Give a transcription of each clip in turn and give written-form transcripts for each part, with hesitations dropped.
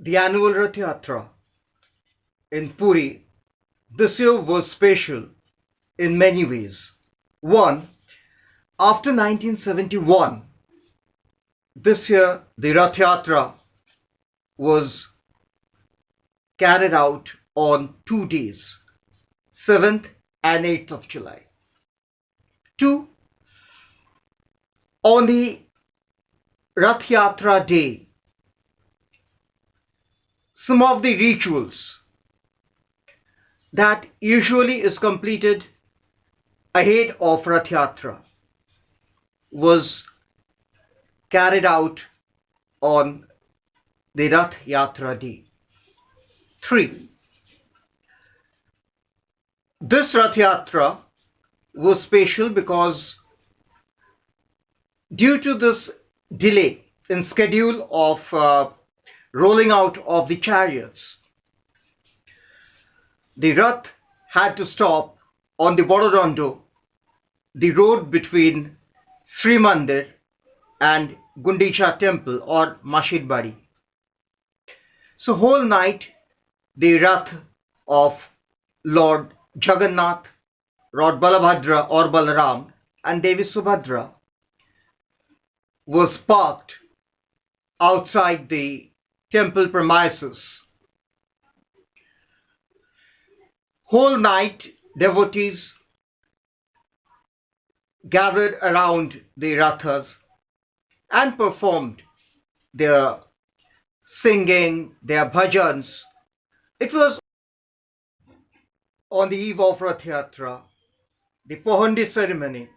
The annual Ratha Yatra in Puri this year was special in many ways. One, after 1971, this year the Ratha Yatra was carried out on 2 days, 7th and 8th of July. Two, on the Rath Yatra day, some of the rituals that usually is completed ahead of Rath Yatra was carried out on the Rath Yatra day. 3. This Rath Yatra was special because due to this delay in schedule of rolling out of the chariots, the Rath had to stop on the Borodondo, the road between Sri Mandir and Gundicha Temple or Mashir Bari. So whole night the Rath of Lord Jagannath, Lord Balabhadra or Balaram and Devi Subhadra was parked outside the temple premises. Whole night devotees gathered around the Rathas and performed their singing, their bhajans. It was on the eve of Rath Yatra. The Pohandi ceremony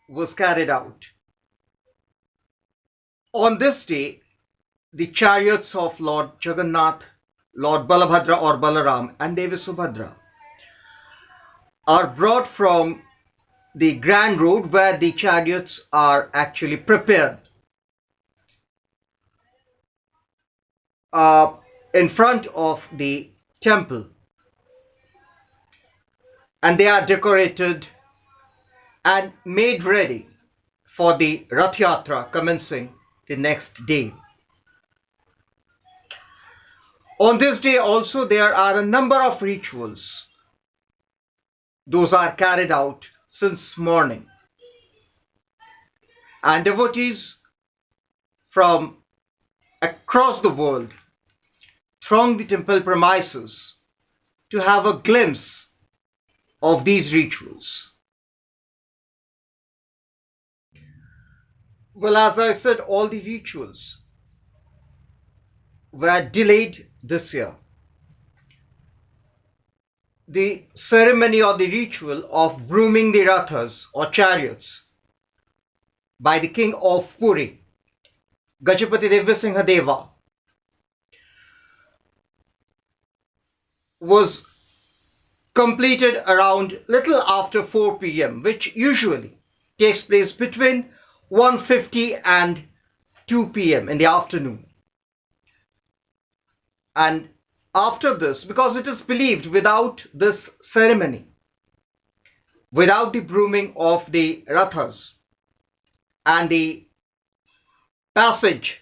was carried out. On this day, the chariots of Lord Jagannath, Lord Balabhadra or Balaram and Devi Subhadra are brought from the grand road where the chariots are actually prepared in front of the temple, and they are decorated and made ready for the Rath Yatra commencing the next day. On this day also there are a number of rituals. Those are carried out since morning. And devotees from across the world throng the temple premises to have a glimpse of these rituals. Well, as I said, all the rituals were delayed this year. The ceremony or the ritual of brooming the rathas or chariots by the king of Puri, Gajapati Devyasingha was completed around little after 4 p.m., which usually takes place between 1:50 and 2 p.m. in the afternoon. And after this, because it is believed without this ceremony, without the brooming of the rathas and the passage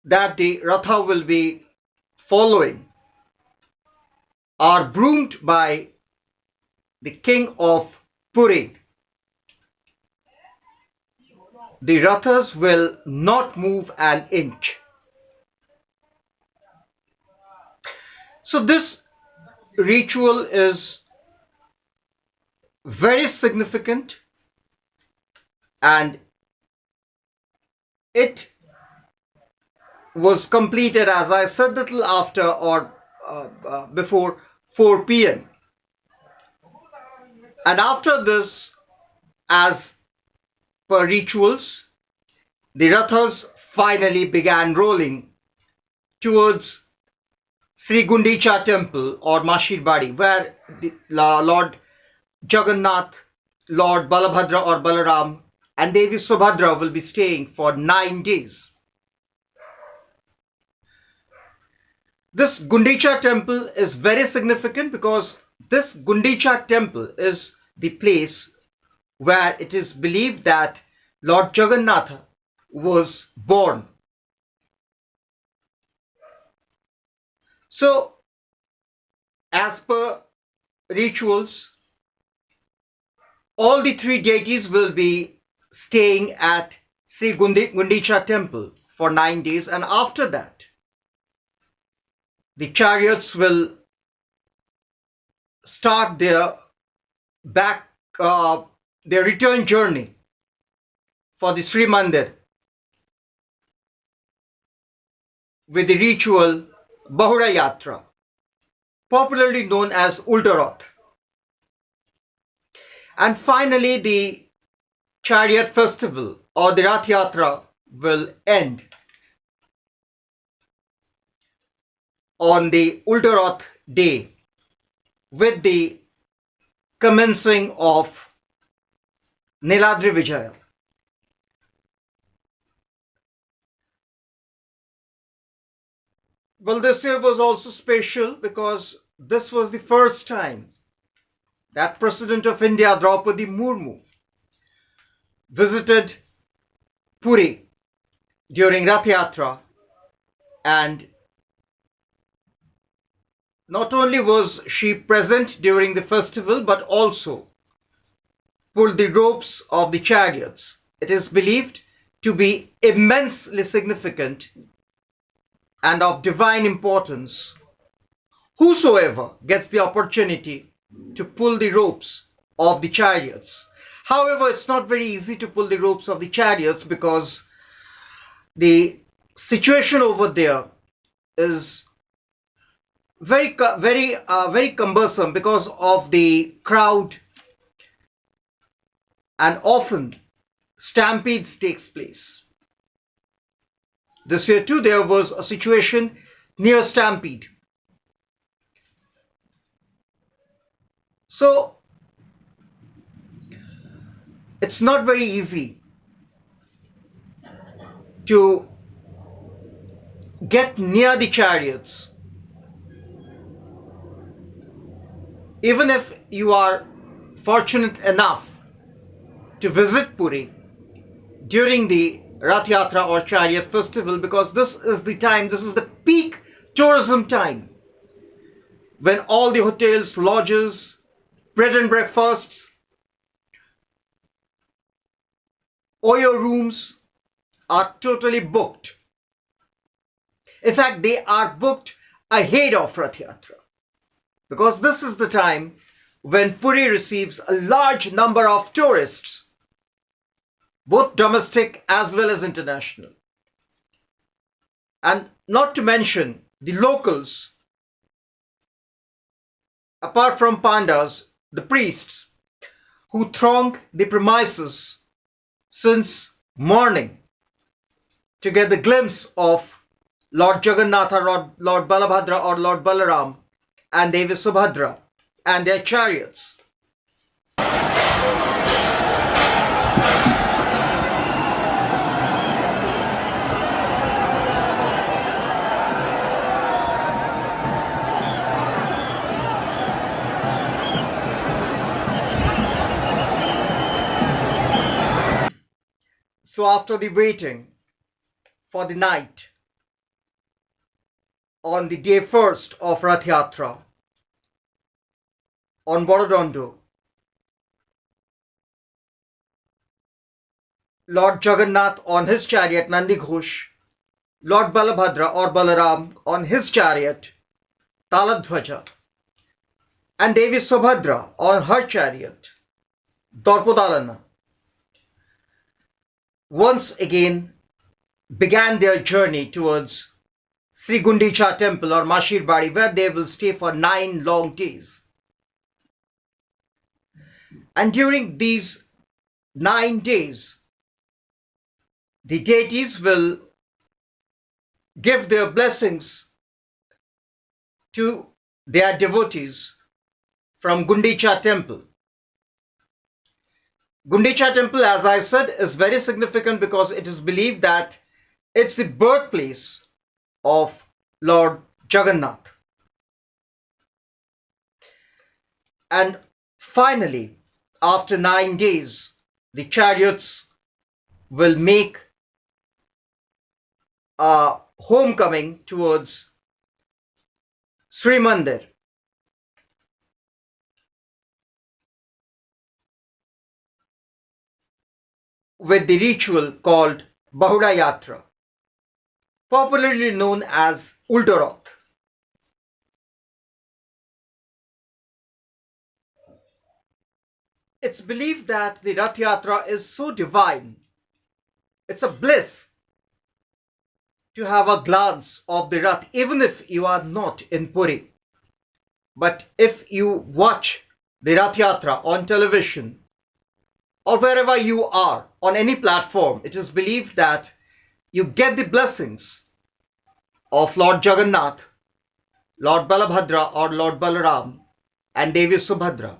that the ratha will be following are broomed by the king of Puri, the rathas will not move an inch. So this ritual is very significant, and it was completed, as I said, little after or before 4 p.m. And after this, as per rituals, the rathas finally began rolling towards Sri Gundicha Temple or Mashir Bari, where the Lord Jagannath, Lord Balabhadra or Balaram and Devi Subhadra will be staying for 9 days. This Gundicha Temple is very significant because this Gundicha Temple is the place where it is believed that Lord Jagannath was born. So, as per rituals, all the three deities will be staying at Sri Gundicha Temple for 9 days, and after that, the chariots will start back uh, their return journey for the Sri Mandir with the ritual Ratha Yatra, popularly known as Ulta Rath. And finally, the chariot festival or the Ratha Yatra will end on the Ulta Rath day with the commencing of Niladri Vijaya. Well, this year was also special because this was the first time that President of India, Draupadi Murmu, visited Puri during Ratha Yatra, and not only was she present during the festival but also pulled the ropes of the chariots. It is believed to be immensely significant and of divine importance. Whosoever gets the opportunity to pull the ropes of the chariots. However, it's not very easy to pull the ropes of the chariots because the situation over there is very cumbersome because of the crowd, and often stampedes takes place. This year too there was a situation near stampede. So it's not very easy to get near the chariots. Even if you are fortunate enough to visit Puri during the Ratha Yatra or chariot festival, because this is the time, this is the peak tourism time when all the hotels, lodges, bread and breakfasts, Oyo rooms are totally booked. In fact, they are booked ahead of Ratha Yatra because this is the time when Puri receives a large number of tourists, both domestic as well as international. And not to mention the locals, apart from pandas, the priests who throng the premises since morning to get the glimpse of Lord Jagannatha, Lord Balabhadra or Lord Balaram and Devi Subhadra and their chariots. So after the waiting for the night, on the day first of Ratha Yatra, on Borodondo, Lord Jagannath on his chariot Nandi Ghosh, Lord Balabhadra or Balaram on his chariot Taladhvaja, and Devi Subhadra on her chariot Dorpodalana, once again began their journey towards Sri Gundicha Temple or Mashir Bari, where they will stay for 9 long days. And during these 9 days, the deities will give their blessings to their devotees from Gundicha Temple. Gundicha Temple, as I said, is very significant because it is believed that it's the birthplace of Lord Jagannath. And finally, after 9 days, the chariots will make a homecoming towards Sri Mandir with the ritual called Bahura Yatra, popularly known as Ultarath. It's believed that the Rath Yatra is so divine, it's a bliss to have a glance of the Rath, even if you are not in Puri. But if you watch the Rath Yatra on television or wherever you are on any platform, it is believed that you get the blessings of Lord Jagannath, Lord Balabhadra or Lord Balaram, and Devi Subhadra.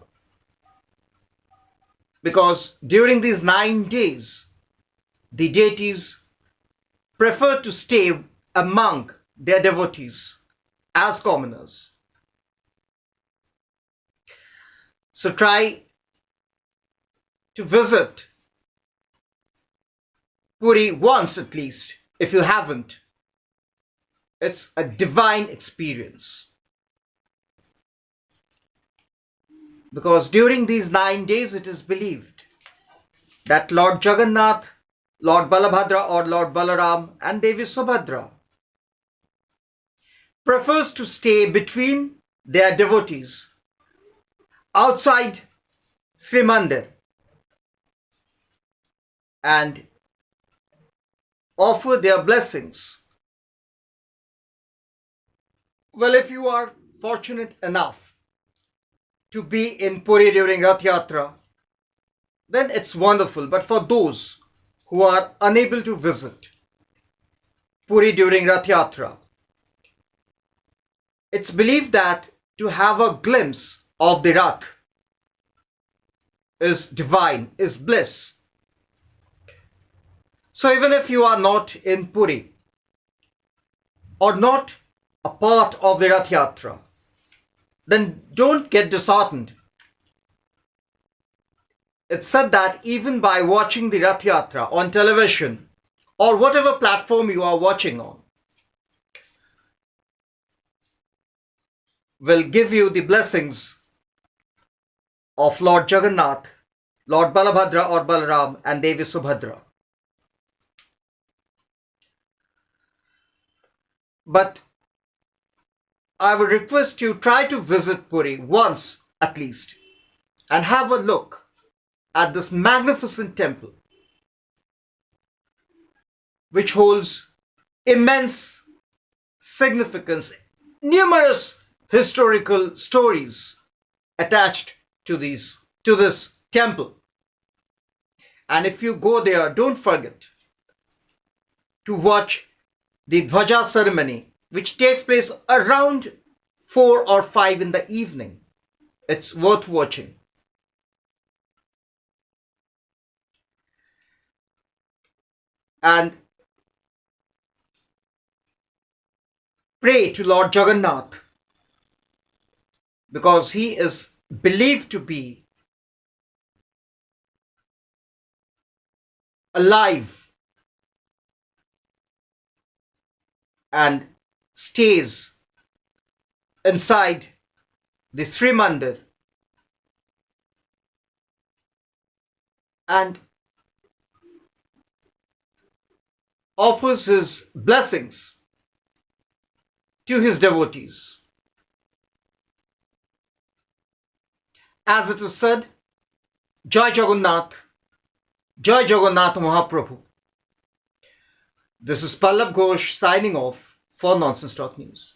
Because during these 9 days, the deities prefer to stay among their devotees as commoners. So try to visit Puri once at least if you haven't. It's a divine experience. Because during these 9 days, it is believed that Lord Jagannath, Lord Balabhadra or Lord Balaram, and Devi Subhadra prefers to stay between their devotees outside Sri Mandir and offer their blessings. Well, if you are fortunate enough to be in Puri during Rath Yatra, then it's wonderful. But for those who are unable to visit Puri during Rath Yatra, it's believed that to have a glimpse of the Rath is divine, is bliss. So even if you are not in Puri or not a part of the Rath Yatra, then don't get disheartened. It's said that even by watching the Rath Yatra on television or whatever platform you are watching on, will give you the blessings of Lord Jagannath, Lord Balabhadra or Balaram, and Devi Subhadra. But I would request you try to visit Puri once at least and have a look at this magnificent temple, which holds immense significance, numerous historical stories attached to this temple. And if you go there, don't forget to watch the Dhwaja ceremony, which takes place around 4 or 5 in the evening. It's worth watching. And pray to Lord Jagannath, because he is believed to be alive and stays inside the Sri Mandir and offers his blessings to his devotees. As it is said, Jai Jagannath, Jai Jagannath Mahaprabhu. This is Pallab Ghosh signing off for Nonsense Talk News.